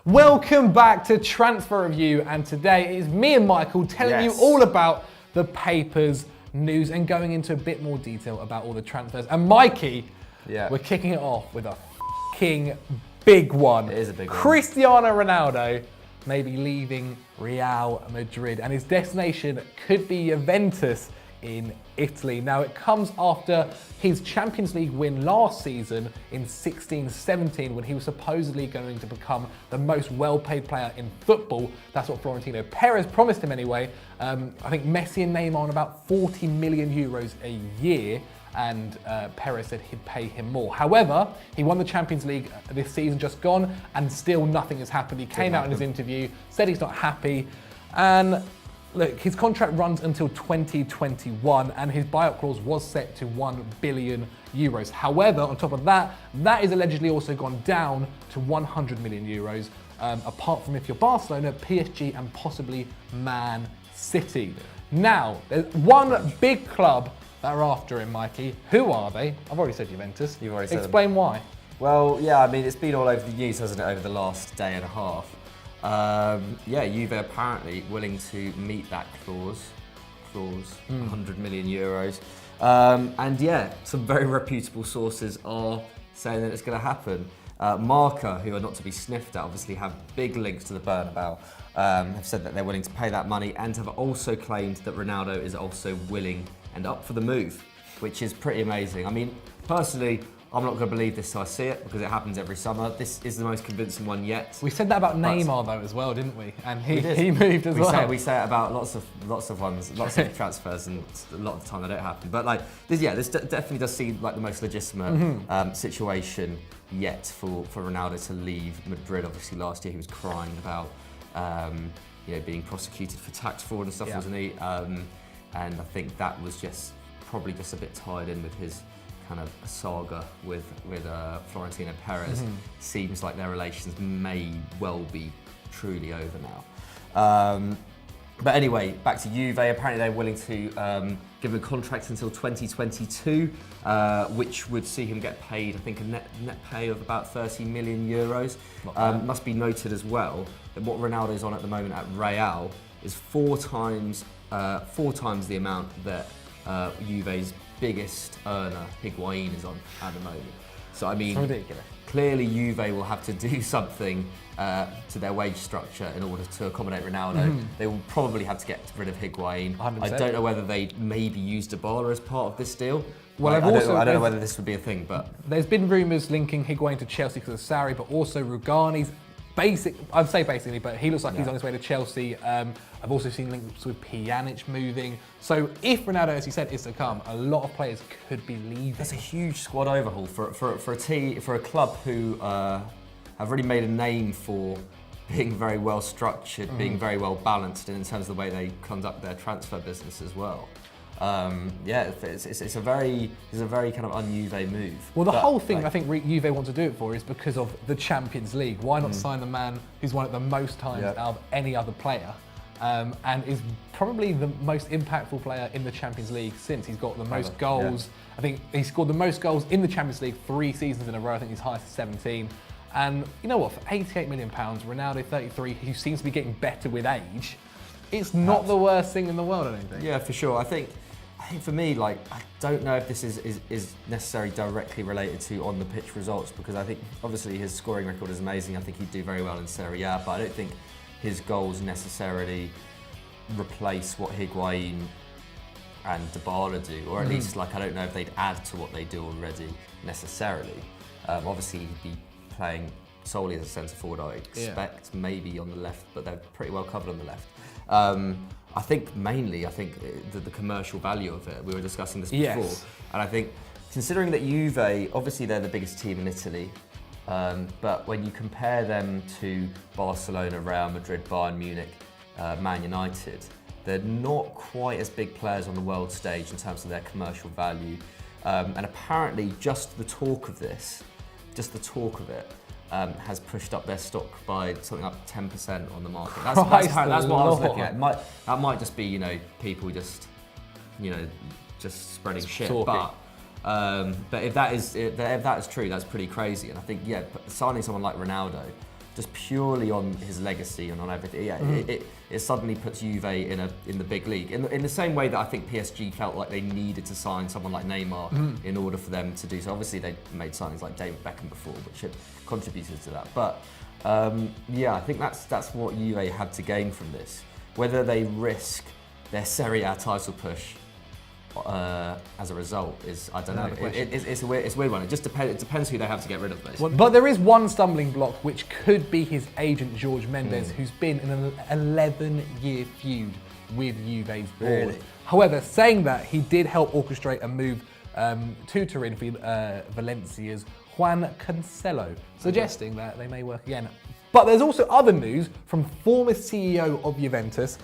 Welcome back to Transfer Review, and today it is me and Michael telling you all about the papers, news, and going into a bit more detail about all the transfers. And Mikey, we're kicking it off with a f***ing big one. It is a big one. Cristiano Ronaldo may be leaving Real Madrid, and his destination could be Juventus in Italy. Now, it comes after his Champions League win last season in 16-17, when he was supposedly going to become the most well-paid player in football. That's what Florentino Perez promised him anyway. I think Messi and Neymar on about 40 million euros a year, and Perez said he'd pay him more. However, he won the Champions League this season just gone, and still nothing has happened. He came out in his interview, said he's not happy, and look, his contract runs until 2021, and his buyout clause was set to 1 billion euros. However, on top of that, that is allegedly also gone down to 100 million euros, apart from if you're Barcelona, PSG, and possibly Man City. Now, there's one big club that are after him, Mikey. Who are they? I've already said Juventus. You've already said Explain why. Well, yeah, I mean, it's been all over the news, hasn't it, over the last day and a half. Juve apparently willing to meet that clause, 100 million euros. And yeah, some very reputable sources are saying that it's going to happen. Marca, who are not to be sniffed at, obviously have big links to the Bernabeu, have said that they're willing to pay that money, and have also claimed that Ronaldo is also willing and up for the move, which is pretty amazing. I mean, personally, I'm not going to believe this till I see it, because it happens every summer. This is the most convincing one yet. We said that about Neymar though as well, didn't we? And he moved as well. We say it about lots of ones, lots of transfers, and a lot of the time they don't happen. But like this, this definitely does seem like the most legitimate situation yet for Ronaldo to leave Madrid. Obviously, last year he was crying about being prosecuted for tax fraud and stuff, wasn't he? And I think that was probably just a bit tied in with his kind of a saga with Florentino Perez. Seems like their relations may well be truly over now. But anyway, back to Juve. Apparently they're willing to give him a contract until 2022, which would see him get paid, I think, a net pay of about 30 million euros. Must be noted as well that what Ronaldo's on at the moment at Real is four times the amount that Juve's biggest earner, Higuain, is on at the moment. So I mean, it's ridiculous. Clearly Juve will have to do something to their wage structure in order to accommodate Ronaldo. They will probably have to get rid of Higuain. 100%. I don't know whether they maybe use Dybala as part of this deal. Well, I don't know whether this would be a thing, but there's been rumours linking Higuain to Chelsea because of Sarri, but also Rugani's I'd say basically, but he looks like he's on his way to Chelsea. I've also seen links with Pjanic moving. So if Ronaldo, as you said, is to come, a lot of players could be leaving. That's a huge squad overhaul for a club who have really made a name for being very well structured, being very well balanced in terms of the way they conduct their transfer business as well. It's a very kind of un-Juve move. Well, the whole thing I think Juve want to do it for is because of the Champions League. Why not sign the man who's won it the most times out of any other player, and is probably the most impactful player in the Champions League since. He's got the most goals. I think he scored the most goals in the Champions League 3 seasons in a row. I think he's highest is 17. And you know what? For £88 million, Ronaldo, 33, who seems to be getting better with age, it's not the worst thing in the world, I don't think. Yeah, for sure. I think for me, like, I don't know if this is necessarily directly related to on the pitch results, because I think obviously his scoring record is amazing. I think he'd do very well in Serie A, but I don't think his goals necessarily replace what Higuain and Dybala do, or at least, like, I don't know if they'd add to what they do already necessarily. Obviously he'd be playing solely as a centre forward, I expect, maybe on the left, but they're pretty well covered on the left. I think mainly, the commercial value of it. We were discussing this before, and I think considering that Juve, obviously they're the biggest team in Italy, but when you compare them to Barcelona, Real Madrid, Bayern Munich, Man United, they're not quite as big players on the world stage in terms of their commercial value. And apparently just the talk of it, has pushed up their stock by something up 10% on the market. That's what I was looking at. That might just be, people just spreading shit. But if that is true, that's pretty crazy. And I think, signing someone like Ronaldo just purely on his legacy and on everything, it suddenly puts Juve in the big league. In the same way that I think PSG felt like they needed to sign someone like Neymar in order for them to do so. Obviously, they made signings like David Beckham before, which had contributed to that. But I think that's what Juve had to gain from this. Whether they risk their Serie A title push as a result is, I don't know. It's a weird one. It just depends who they have to get rid of, basically. But there is one stumbling block, which could be his agent, Jorge Mendes, who's been in an 11-year feud with Juve's board. Really? However, saying that, he did help orchestrate a move to Turin for Valencia's Juan Cancelo, suggesting that they may work again. But there's also other news from former CEO of Juventus,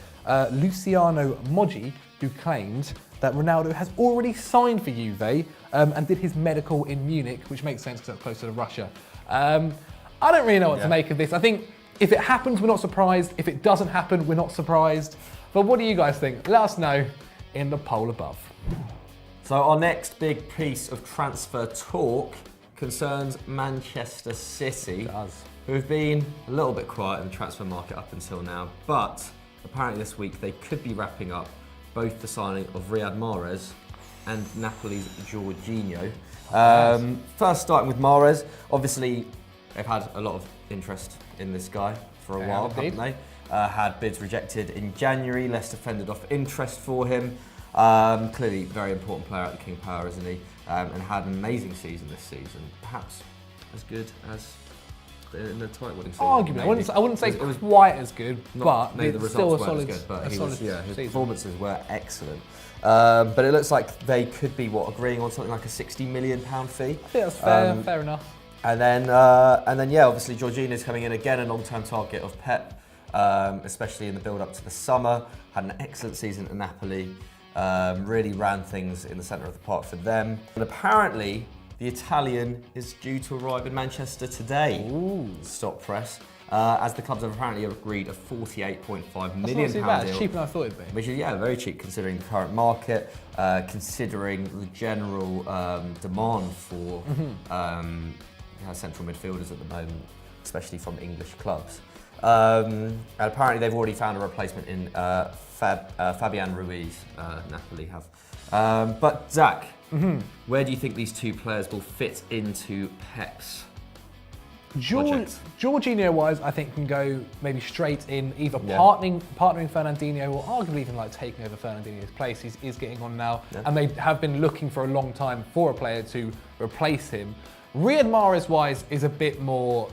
Luciano Moggi, who claimed that Ronaldo has already signed for Juve and did his medical in Munich, which makes sense because that's closer to Russia. I don't really know what to make of this. I think if it happens, we're not surprised. If it doesn't happen, we're not surprised. But what do you guys think? Let us know in the poll above. So our next big piece of transfer talk concerns Manchester City, who have been a little bit quiet in the transfer market up until now, but apparently this week they could be wrapping up both the signing of Riyad Mahrez and Napoli's Jorginho. First, starting with Mahrez, obviously they've had a lot of interest in this guy for a while, haven't they? Had bids rejected in January. Leicester fended off interest for him. Clearly, very important player at the King Power, isn't he? And had an amazing season this season, perhaps as good as in the title-winning season. Arguably, I wouldn't say it was quite as good, but the it's still a results solid. As good, but his season. performances were excellent. But it looks like they could be agreeing on something like a £60 million fee. I think that's fair, fair enough. And then obviously Jorginho's coming in again, a long-term target of Pep, especially in the build-up to the summer. Had an excellent season at Napoli. Really ran things in the centre of the park for them. And apparently, the Italian is due to arrive in Manchester today. Ooh. Stop press. As the clubs have apparently agreed a £48.5 million That's not too bad. deal. It's cheaper than I thought it'd be. Which is, very cheap considering the current market, considering the general demand for central midfielders at the moment, especially from English clubs. And apparently they've already found a replacement in Fabian Ruiz, Napoli have. But Zach, where do you think these two players will fit into Pep's project? Jorginho-wise, I think can go maybe straight in, either partnering Fernandinho or arguably even like taking over Fernandinho's place. He's getting on now, and they have been looking for a long time for a player to replace him. Riyad Mahrez-wise is a bit more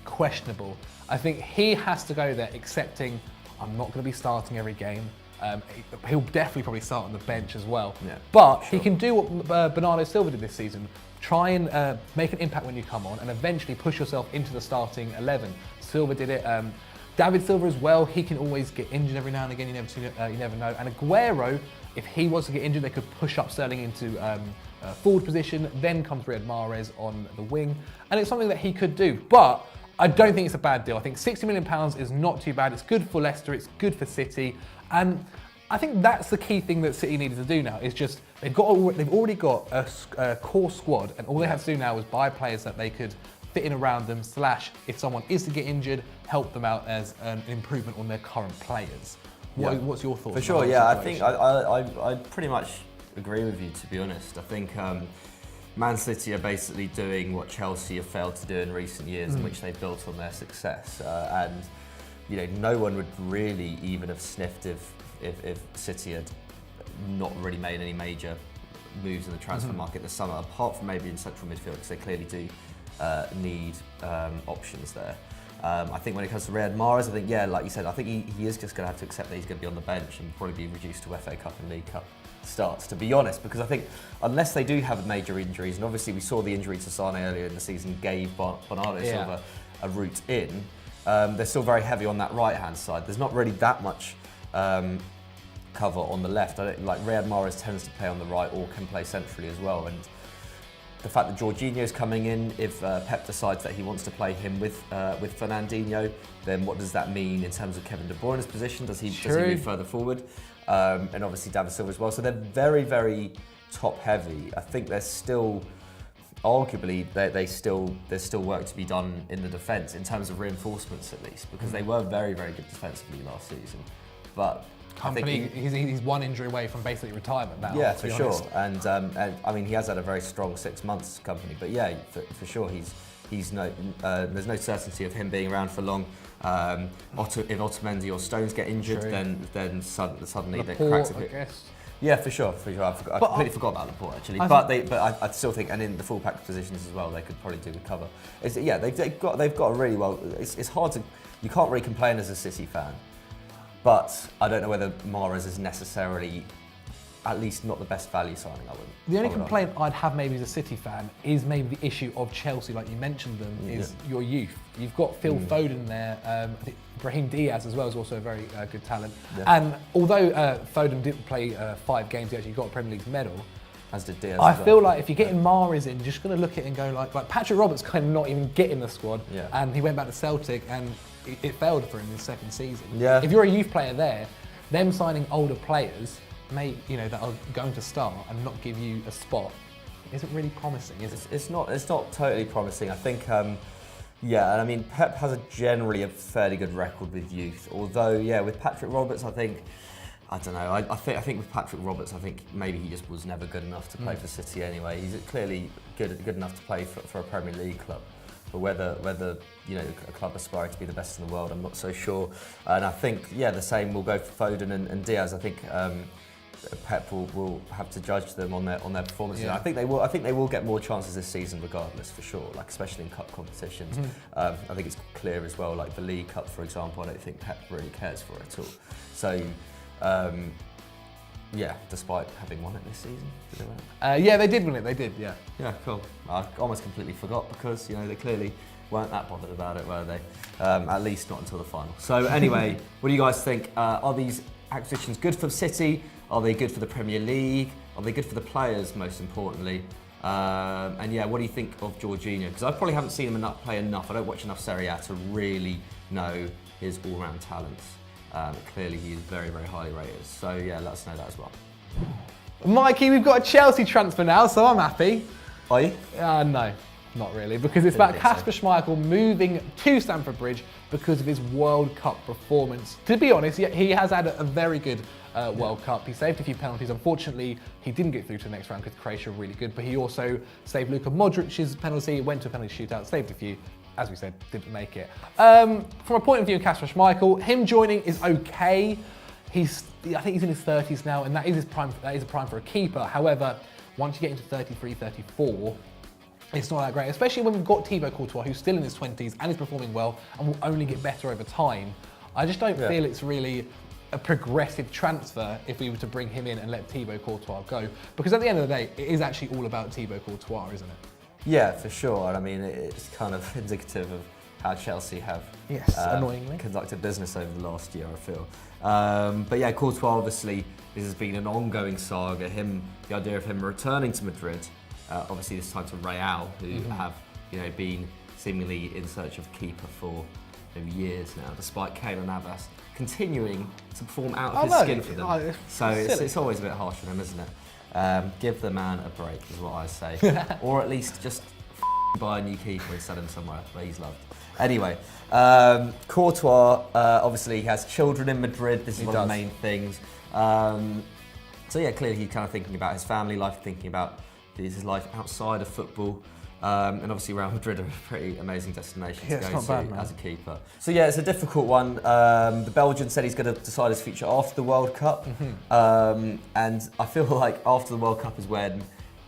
questionable. I think he has to go there accepting I'm not going to be starting every game. He'll definitely probably start on the bench as well. Yeah, but he can do what Bernardo Silva did this season. Try and make an impact when you come on and eventually push yourself into the starting 11. Silva did it. David Silva as well. He can always get injured every now and again. You never know. And Aguero, if he was to get injured, they could push up Sterling into forward position. Then comes Riyad Mahrez on the wing. And it's something that he could do. But I don't think it's a bad deal. I think £60 million is not too bad. It's good for Leicester. It's good for City. And I think that's the key thing that City needed to do now, is just they've already got a core squad, and all they have to do now is buy players that they could fit in around them, / if someone is to get injured, help them out as an improvement on their current players. What's your thoughts? For sure, I think I pretty much agree with you, to be honest. I think Man City are basically doing what Chelsea have failed to do in recent years, in which they've built on their success. And no one would really even have sniffed if City had not really made any major moves in the transfer market this summer, apart from maybe in central midfield, because they clearly do need options there. I think when it comes to Riyad Mahrez, I think, like you said, I think he is just going to have to accept that he's going to be on the bench and probably be reduced to FA Cup and League Cup starts, to be honest, because I think unless they do have major injuries, and obviously we saw the injury to Sane earlier in the season gave Bernardo Silva a route in, they're still very heavy on that right-hand side. There's not really that much cover on the left. Riyad Mahrez tends to play on the right or can play centrally as well. And the fact that Jorginho's coming in, if Pep decides that he wants to play him with Fernandinho, then what does that mean in terms of Kevin De Bruyne's position? Does he move further forward? And obviously David Silva as well. So they're very, very top heavy. I think there's still arguably there's still work to be done in the defence in terms of reinforcements at least, because they were very, very good defensively last season. But Company, he's one injury away from basically retirement now. Yeah, for sure. And I mean, he has had a very strong 6 months Company, but yeah, for sure there's no certainty of him being around for long. If Otamendi or Stones get injured, then suddenly Laporte, they cracks a I bit. guess. Yeah, for sure. I completely forgot about Laporte actually. I still think, and in the full pack positions as well, they could probably do with cover. They've got a really well. It's hard to, you can't really complain as a City fan, but I don't know whether Mahrez is necessarily, at least not the best value signing. The only complaint I'd have maybe as a City fan is maybe the issue of Chelsea, like you mentioned them, is your youth. You've got Phil Foden there. I think Brahim Diaz as well is also a very good talent. Yeah. And although Foden didn't play 5 games, he actually got a Premier League medal. As did Diaz. I feel like if you're getting Mahrez in, you're just going to look at it and go like Patrick Roberts kind of not even getting the squad, and he went back to Celtic and it failed for him in his second season. Yeah. If you're a youth player there, them signing older players, that are going to start and not give you a spot, isn't really promising, is it? It's not totally promising. I think, and I mean, Pep has generally a fairly good record with youth. Although, with Patrick Roberts, I don't know. I think with Patrick Roberts, I think maybe he just was never good enough to play for City anyway. He's clearly good enough to play for a Premier League club. But whether a club aspiring to be the best in the world, I'm not so sure. And I think the same will go for Foden and Diaz. I think Pep will have to judge them on their performances. Yeah. I think they will get more chances this season, regardless, for sure. Like especially in cup competitions. I think it's clear as well. Like the League Cup, for example, I don't think Pep really cares for it at all. So. Despite having won it this season. Did they win it? They did win it, they did, yeah. Yeah, cool. I almost completely forgot because, they clearly weren't that bothered about it, were they? At least not until the final. So anyway, what do you guys think? Are these acquisitions good for City? Are they good for the Premier League? Are they good for the players, most importantly? What do you think of Jorginho? Because I probably haven't seen him play enough. I don't watch enough Serie A to really know his all-round talents. Clearly he is very, very highly rated. So let us know that as well. Mikey, we've got a Chelsea transfer now, so I'm happy. Are you? No, not really, because it's about Kasper Schmeichel moving to Stamford Bridge because of his World Cup performance. To be honest, he has had a very good World Cup. He saved a few penalties. Unfortunately, he didn't get through to the next round because Croatia are really good, but he also saved Luka Modric's penalty, went to a penalty shootout, saved a few. As we said, didn't make it. From a point of view of Kasper Schmeichel, him joining is okay. I think he's in his 30s now, and that is a prime for a keeper. However, once you get into 33, 34, it's not that great, especially when we've got Thibaut Courtois, who's still in his 20s and is performing well and will only get better over time. I just don't feel it's really a progressive transfer if we were to bring him in and let Thibaut Courtois go. Because at the end of the day, it is actually all about Thibaut Courtois, isn't it? Yeah, for sure. And I mean, it's kind of indicative of how Chelsea have annoyingly conducted business over the last year, I feel. Courtois, obviously, this has been an ongoing saga. The idea of him returning to Madrid, obviously this time to Real, who have been seemingly in search of a keeper for years now, despite Keylor Navas continuing to perform out of his skin for them. It's always a bit harsh on him, isn't it? Give the man a break, is what I say. Or at least just buy a new keeper and sell him somewhere where he's loved. Anyway, Courtois, obviously he has children in Madrid. This is one of the main things. Clearly he's kind of thinking about his family life, thinking about his life outside of football. And obviously Real Madrid are a pretty amazing destination to go to as a keeper. So it's a difficult one. The Belgian said he's going to decide his future after the World Cup. And I feel like after the World Cup is when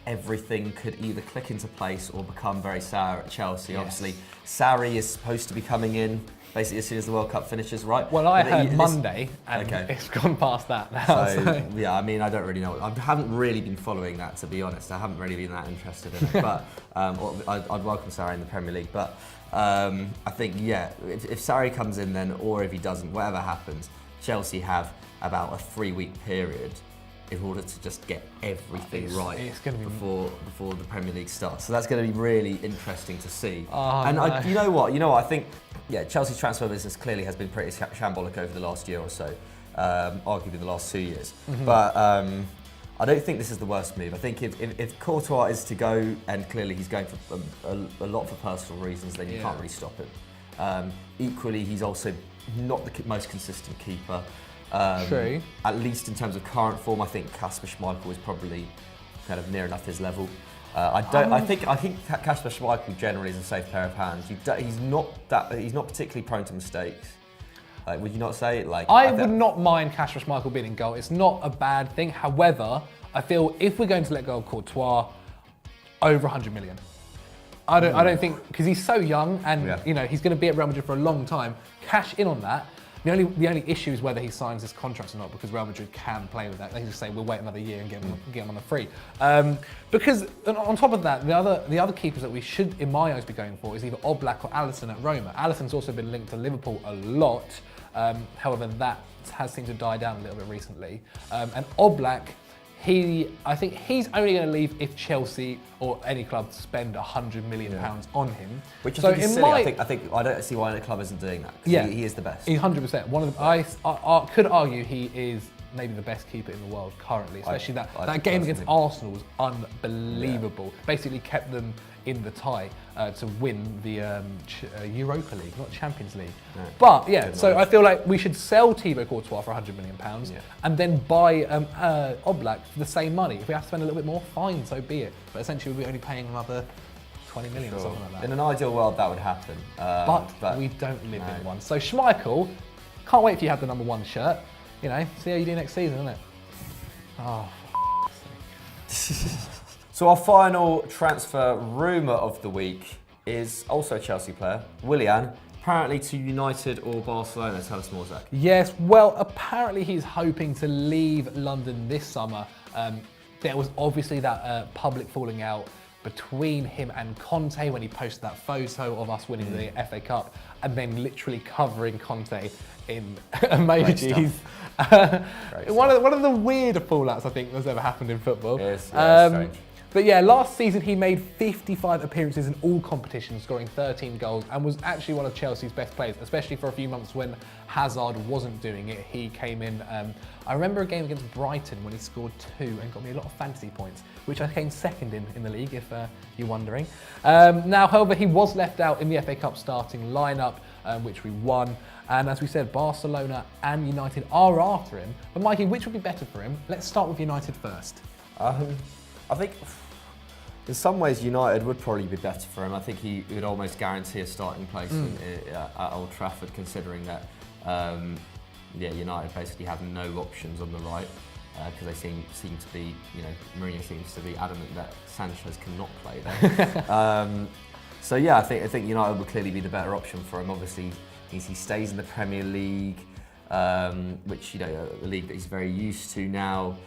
everything could either click into place or become very sour at Chelsea. Yes. Obviously, Sarri is supposed to be coming in basically as soon as the World Cup finishes, right? Well, I heard Monday, and it's gone past that now. So, I mean, I don't really know. I haven't really been following that, to be honest. I haven't really been that interested in it. But I'd welcome Sarri in the Premier League. But I think, if Sarri comes in then, or if he doesn't, whatever happens, Chelsea have about a 3-week period in order to just get everything right before the Premier League starts. So that's going to be really interesting to see. You know what? I think Chelsea's transfer business clearly has been pretty shambolic over the last year or so, arguably the last 2 years. But I don't think this is the worst move. I think if Courtois is to go, and clearly he's going for a lot for personal reasons, then you can't really stop him. Equally, he's also not the most consistent keeper. True. At least in terms of current form, I think Kasper Schmeichel is probably kind of near enough his level. I think Kasper Schmeichel generally is a safe pair of hands. He's not particularly prone to mistakes. Like, would you not say? Like, I would not mind Kasper Schmeichel being in goal. It's not a bad thing. However, I feel if we're going to let go of Courtois, over 100 million. I don't think, because he's so young and you know he's going to be at Real Madrid for a long time. Cash in on that. The only issue is whether he signs his contract or not, because Real Madrid can play with that. They just say we'll wait another year and get him on the free. Because on top of that, the other keepers that we should, in my eyes, be going for is either Oblak or Alisson at Roma. Alisson's also been linked to Liverpool a lot. However, that has seemed to die down a little bit recently. And Oblak, I think he's only going to leave if Chelsea or any club spend £100 million on him. Which I think is silly. I don't see why any club isn't doing that. Yeah, he is the best. He's 100%. One of the, I could argue he is maybe the best keeper in the world currently. Especially that game against Arsenal was unbelievable. Yeah. Basically kept them in the tie to win the Europa League, not Champions League. No. But yeah, so I feel like we should sell Thibaut Courtois for £100 million and then buy Oblak for the same money. If we have to spend a little bit more, fine, so be it. But essentially we'll be only paying another 20 million or something like that. In an ideal world that would happen. But we don't live in one. So Schmeichel, can't wait for you to have the number 1 shirt. You know, see how you do next season, isn't it? Oh, So our final transfer rumour of the week is also a Chelsea player, Willian, apparently to United or Barcelona. Tell us more, Zach. Yes, well, apparently he's hoping to leave London this summer. There was obviously that public falling out between him and Conte when he posted that photo of us winning the FA Cup and then literally covering Conte in emojis. One of the weirder fallouts I think that's ever happened in football. Yes, strange. But yeah, last season he made 55 appearances in all competitions, scoring 13 goals, and was actually one of Chelsea's best players, especially for a few months when Hazard wasn't doing it. He came in, I remember a game against Brighton when he scored 2 and got me a lot of fantasy points, which I came second in the league, if you're wondering. Now, however, he was left out in the FA Cup starting lineup, which we won. And as we said, Barcelona and United are after him. But Mikey, which would be better for him? Let's start with United first. I think in some ways United would probably be better for him. I think he would almost guarantee a starting place at Old Trafford, considering that United basically have no options on the right because they seem to be, Mourinho seems to be adamant that Sanchez cannot play there. So yeah, I think United would clearly be the better option for him. Obviously, he stays in the Premier League, which a league that he's very used to now.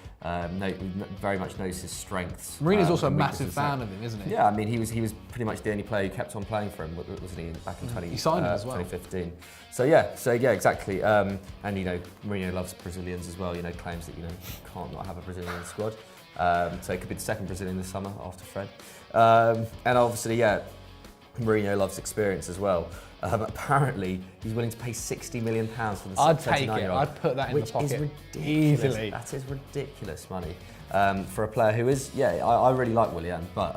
Very much knows his strengthths. Mourinho's also a massive fan of him, isn't he? Yeah, I mean he was pretty much the only player who kept on playing for him, wasn't he? Back in he signed him as well. 2015. So yeah, exactly. And Mourinho loves Brazilians as well. Claims that can't not have a Brazilian squad. So it could be the second Brazilian this summer after Fred. And obviously, Mourinho loves experience as well. Apparently, he's willing to pay £60 million for the 39-year-old. I'd take it. I'd put that in the pocket easily. That is ridiculous money for a player who is. I really like Willian, but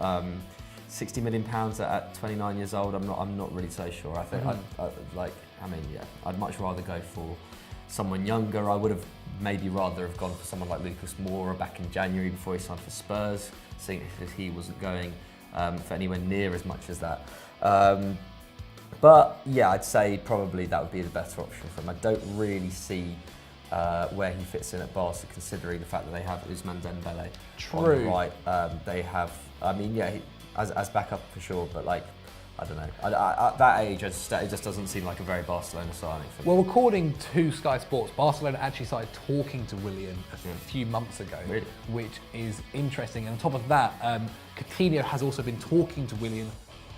£60 million at 29 years old, I'm not really so sure. I think I'd much rather go for someone younger. I would have maybe rather have gone for someone like Lucas Moura back in January before he signed for Spurs, seeing as he wasn't going for anywhere near as much as that. But yeah, I'd say probably that would be the better option for him. I don't really see where he fits in at Barca, considering the fact that they have Ousmane Dembele on the right. They have, as backup for sure, but I don't know. At that age, it just doesn't seem like a very Barcelona signing for me. Well, according to Sky Sports, Barcelona actually started talking to Willian a few months ago, really? Which is interesting. And on top of that, Coutinho has also been talking to Willian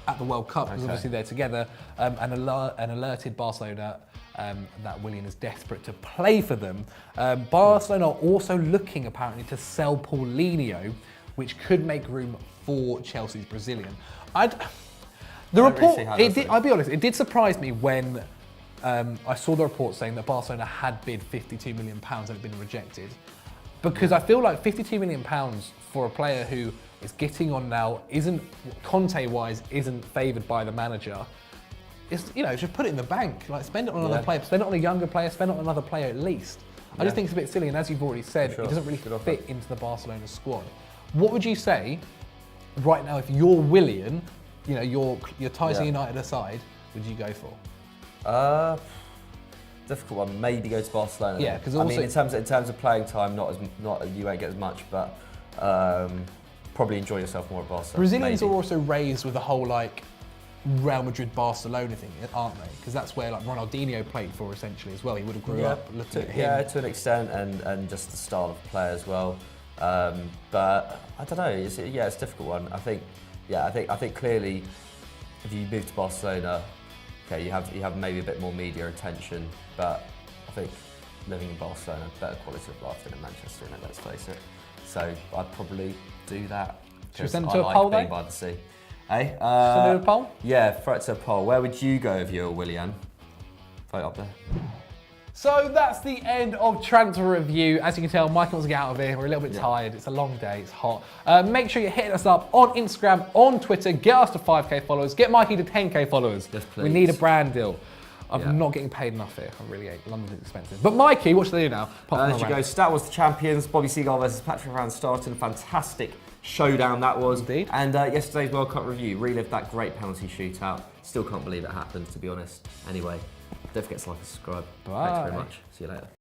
at the World Cup, because obviously they're together, and alerted Barcelona that Willian is desperate to play for them. Barcelona are also looking apparently to sell Paulinho, which could make room for Chelsea's Brazilian. I'll be honest, it did surprise me when I saw the report saying that Barcelona had bid £52 million and had been rejected. Because I feel like £52 million for a player who is getting on now, isn't, Conte-wise, isn't favoured by the manager. It's, just put it in the bank. Like, spend it on another player, spend it on a younger player, spend it on another player at least. I just think it's a bit silly, and as you've already said, it doesn't really fit into the Barcelona squad. What would you say right now if you're Willian, your ties to United aside, would you go for? Difficult one. Maybe go to Barcelona. Yeah, because I mean, in terms of playing time, you won't get as much, but probably enjoy yourself more at Barcelona. Brazilians are also raised with the whole Real Madrid Barcelona thing, aren't they? Because that's where Ronaldinho played for essentially as well. He would have grew up looking at him. Yeah, to an extent, and just the style of play as well. But I don't know. It's a difficult one. I think clearly, if you move to Barcelona, okay, you have maybe a bit more media attention, but I think living in Barcelona, better quality of life than in Manchester, let's face it. So I'd probably do that. Should we send it to a poll being then? by the sea. Hey, send it to a poll? Yeah, throw it to a poll. Where would you go if you were Willian? Vote up there. So that's the end of transfer review. As you can tell, Mike wants to get out of here. We're a little bit tired. It's a long day. It's hot. Make sure you're hitting us up on Instagram, on Twitter. Get us to 5k followers. Get Mikey to 10k followers. Yes, please. We need a brand deal. I'm not getting paid enough here. I really hate London's expensive. But Mikey, what should they do now? There you go. Stat was the champions. Bobby Seagull versus Patrick Van Starten. Fantastic showdown that was. Indeed. And yesterday's World Cup review relived that great penalty shootout. Still can't believe it happened, to be honest. Anyway, don't forget to like and subscribe. Bye. Thanks very much. See you later.